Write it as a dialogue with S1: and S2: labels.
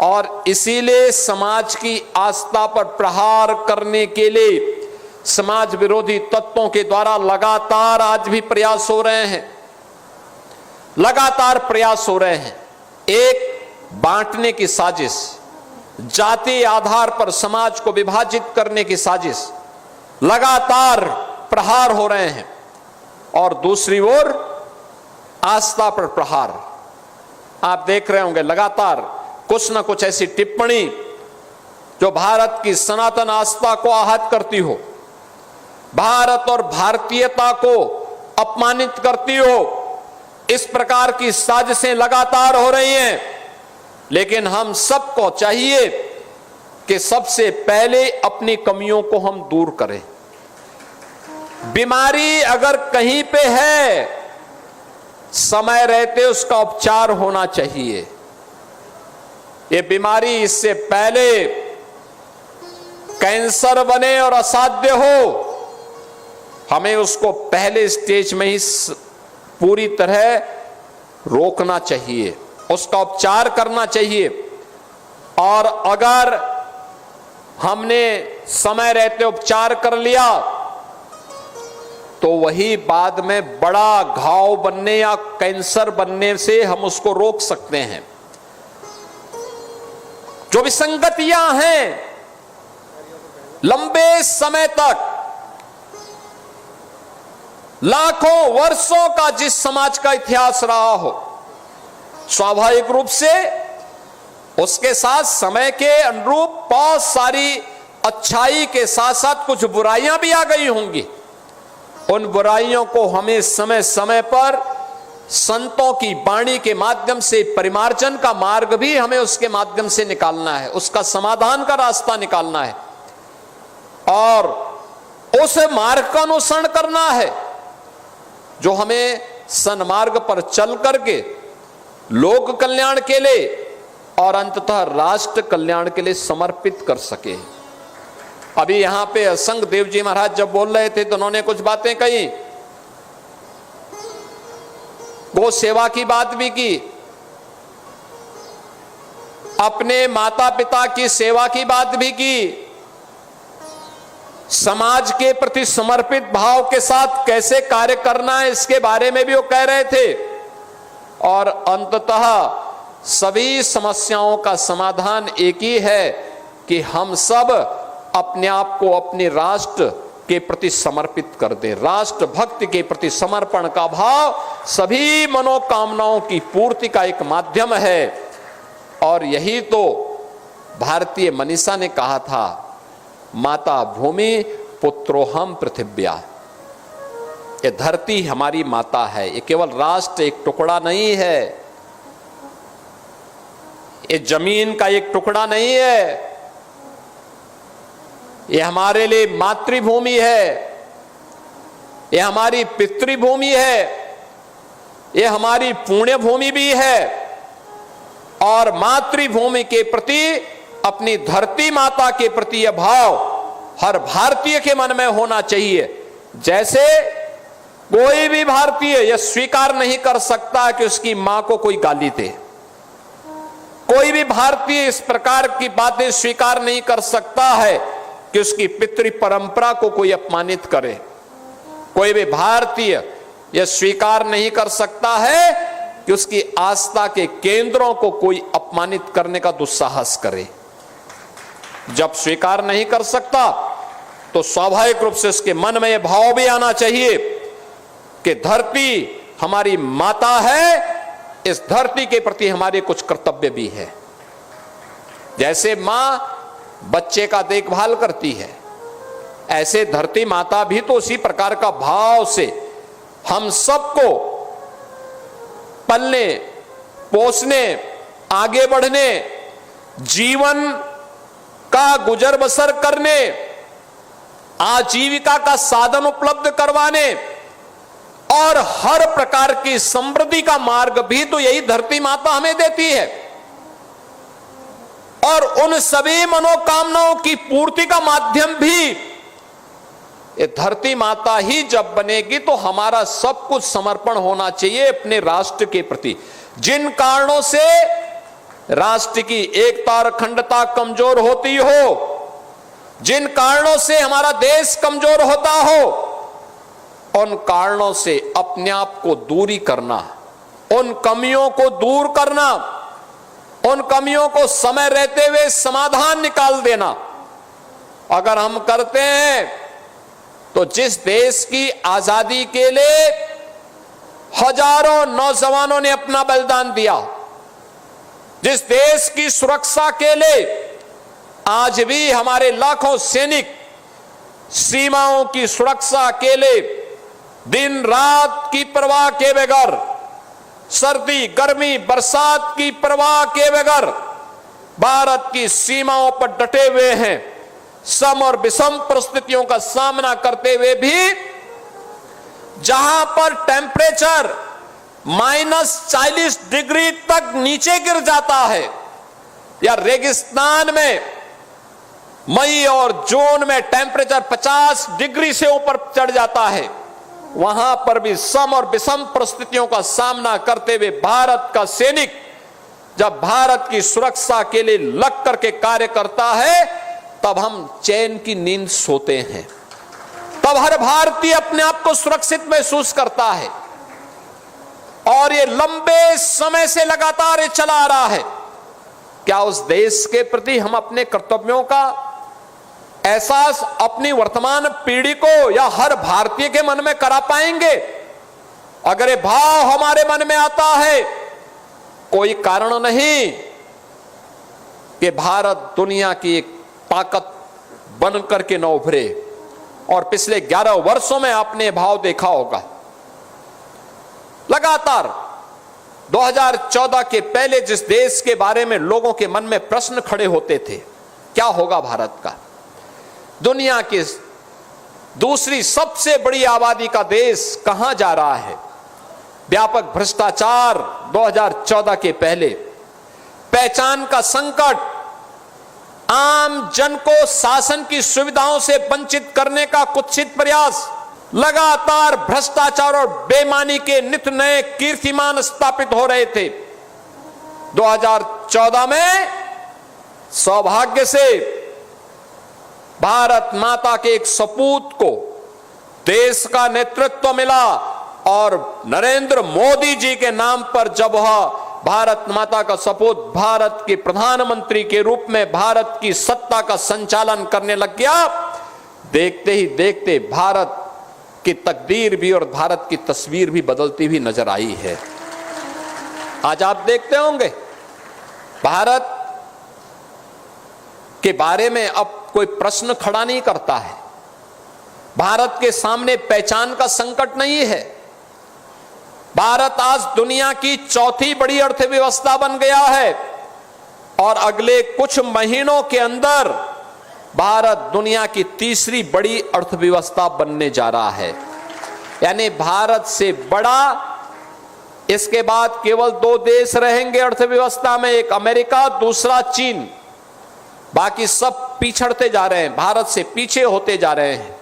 S1: और इसीलिए समाज की आस्था पर प्रहार करने के लिए समाज विरोधी तत्वों के द्वारा लगातार आज भी प्रयास हो रहे हैं, लगातार प्रयास हो रहे हैं। एक बांटने की साजिश, जाति आधार पर समाज को विभाजित करने की साजिश, लगातार प्रहार हो रहे हैं। और दूसरी ओर आस्था पर प्रहार। आप देख रहे होंगे लगातार कुछ ना कुछ ऐसी टिप्पणी जो भारत की सनातन आस्था को आहत करती हो, भारत और भारतीयता को अपमानित करती हो। इस प्रकार की साजिशें लगातार हो रही हैं। लेकिन हम सबको चाहिए कि सबसे पहले अपनी कमियों को हम दूर करें। बीमारी अगर कहीं पे है, समय रहते उसका उपचार होना चाहिए। ये बीमारी इससे पहले कैंसर बने और असाध्य हो, हमें उसको पहले स्टेज में ही पूरी तरह रोकना चाहिए, उसका उपचार करना चाहिए। और अगर हमने समय रहते उपचार कर लिया तो वही बाद में बड़ा घाव बनने या कैंसर बनने से हम उसको रोक सकते हैं। जो विसंगतियां हैं लंबे समय तक, लाखों वर्षों का जिस समाज का इतिहास रहा हो, स्वाभाविक रूप से उसके साथ समय के अनुरूप बहुत सारी अच्छाई के साथ साथ कुछ बुराइयां भी आ गई होंगी। उन बुराइयों को हमें समय समय पर संतों की वाणी के माध्यम से, परिमार्जन का मार्ग भी हमें उसके माध्यम से निकालना है, उसका समाधान का रास्ता निकालना है और उस मार्ग का अनुसरण करना है जो हमें सन्मार्ग पर चल करके लोक कल्याण के लिए और अंततः राष्ट्र कल्याण के लिए समर्पित कर सके। अभी यहां पे असंग देव जी महाराज जब बोल रहे थे तो उन्होंने कुछ बातें कही, गो सेवा की बात भी की, अपने माता पिता की सेवा की बात भी की, समाज के प्रति समर्पित भाव के साथ कैसे कार्य करना है इसके बारे में भी वो कह रहे थे। और अंततः सभी समस्याओं का समाधान एक ही है कि हम सब अपने आप को अपने राष्ट्र के प्रति समर्पित कर दें। राष्ट्र भक्ति के प्रति समर्पण का भाव सभी मनोकामनाओं की पूर्ति का एक माध्यम है। और यही तो भारतीय मनीषा ने कहा था, माता भूमि पुत्रोहम पृथिव्या। ये धरती हमारी माता है, ये केवल राष्ट्र एक टुकड़ा नहीं है, ये जमीन का एक टुकड़ा नहीं है, ये हमारे लिए मातृभूमि है, ये हमारी पितृभूमि है, ये हमारी पुण्य भूमि भी है। और मातृभूमि के प्रति, अपनी धरती माता के प्रति यह भाव हर भारतीय के मन में होना चाहिए। जैसे कोई भी भारतीय यह स्वीकार नहीं कर सकता कि उसकी मां को कोई गाली दे, कोई भी भारतीय इस प्रकार की बातें स्वीकार नहीं कर सकता है कि उसकी पितृ परंपरा को कोई अपमानित करे, कोई भी भारतीय यह स्वीकार नहीं कर सकता है कि उसकी आस्था के केंद्रों को कोई अपमानित करने का दुस्साहस करे। जब स्वीकार नहीं कर सकता तो स्वाभाविक रूप से उसके मन में यह भाव भी आना चाहिए कि धरती हमारी माता है, इस धरती के प्रति हमारे कुछ कर्तव्य भी है। जैसे मां बच्चे का देखभाल करती है, ऐसे धरती माता भी तो उसी प्रकार का भाव से हम सबको पलने, पोसने, आगे बढ़ने, जीवन का गुजर बसर करने, आजीविका का साधन उपलब्ध करवाने और हर प्रकार की समृद्धि का मार्ग भी तो यही धरती माता हमें देती है। और उन सभी मनोकामनाओं की पूर्ति का माध्यम भी ये धरती माता ही जब बनेगी तो हमारा सब कुछ समर्पण होना चाहिए अपने राष्ट्र के प्रति। जिन कारणों से राष्ट्र की एकता और अखंडता कमजोर होती हो, जिन कारणों से हमारा देश कमजोर होता हो, उन कारणों से अपने आप को दूरी करना, उन कमियों को दूर करना, उन कमियों को समय रहते हुए समाधान निकाल देना अगर हम करते हैं तो जिस देश की आजादी के लिए हजारों नौजवानों ने अपना बलिदान दिया, जिस देश की सुरक्षा के लिए आज भी हमारे लाखों सैनिक सीमाओं की सुरक्षा के लिए दिन रात की परवाह के बगैर, सर्दी गर्मी बरसात की परवाह के बगैर भारत की सीमाओं पर डटे हुए हैं, सम और विषम परिस्थितियों का सामना करते हुए भी जहां पर टेम्परेचर -40 डिग्री तक नीचे गिर जाता है या रेगिस्तान में मई और जून में टेम्परेचर 50 डिग्री से ऊपर चढ़ जाता है, वहां पर भी सम और विषम परिस्थितियों का सामना करते हुए भारत का सैनिक जब भारत की सुरक्षा के लिए लग करके कार्य करता है, तब हम चैन की नींद सोते हैं, तब हर भारतीय अपने आप को सुरक्षित महसूस करता है। और ये लंबे समय से लगातार ये चला आ रहा है। क्या उस देश के प्रति हम अपने कर्तव्यों का एहसास अपनी वर्तमान पीढ़ी को या हर भारतीय के मन में करा पाएंगे? अगर ये भाव हमारे मन में आता है, कोई कारण नहीं कि भारत दुनिया की एक ताकत बन करके न उभरे। और पिछले 11 वर्षों में आपने भाव देखा होगा, लगातार 2014 के पहले जिस देश के बारे में लोगों के मन में प्रश्न खड़े होते थे, क्या होगा भारत का, दुनिया की दूसरी सबसे बड़ी आबादी का देश कहां जा रहा है, व्यापक भ्रष्टाचार 2014 के पहले, पहचान का संकट, आम जन को शासन की सुविधाओं से वंचित करने का कुत्सित प्रयास, लगातार भ्रष्टाचार और बेईमानी के नित नए कीर्तिमान स्थापित हो रहे थे। 2014 में सौभाग्य से भारत माता के एक सपूत को देश का नेतृत्व मिला और नरेंद्र मोदी जी के नाम पर जब वह भारत माता का सपूत भारत के प्रधानमंत्री के रूप में भारत की सत्ता का संचालन करने लग गया, देखते ही देखते भारत की तकदीर भी और भारत की तस्वीर भी बदलती हुई नजर आई है। आज आप देखते होंगे भारत के बारे में अब कोई प्रश्न खड़ा नहीं करता है, भारत के सामने पहचान का संकट नहीं है। भारत आज दुनिया की चौथी बड़ी अर्थव्यवस्था बन गया है और अगले कुछ महीनों के अंदर भारत दुनिया की तीसरी बड़ी अर्थव्यवस्था बनने जा रहा है। यानी भारत से बड़ा इसके बाद केवल 2 देश रहेंगे अर्थव्यवस्था में, एक अमेरिका, दूसरा चीन। बाकी सब पिछड़ते जा रहे हैं, भारत से पीछे होते जा रहे हैं।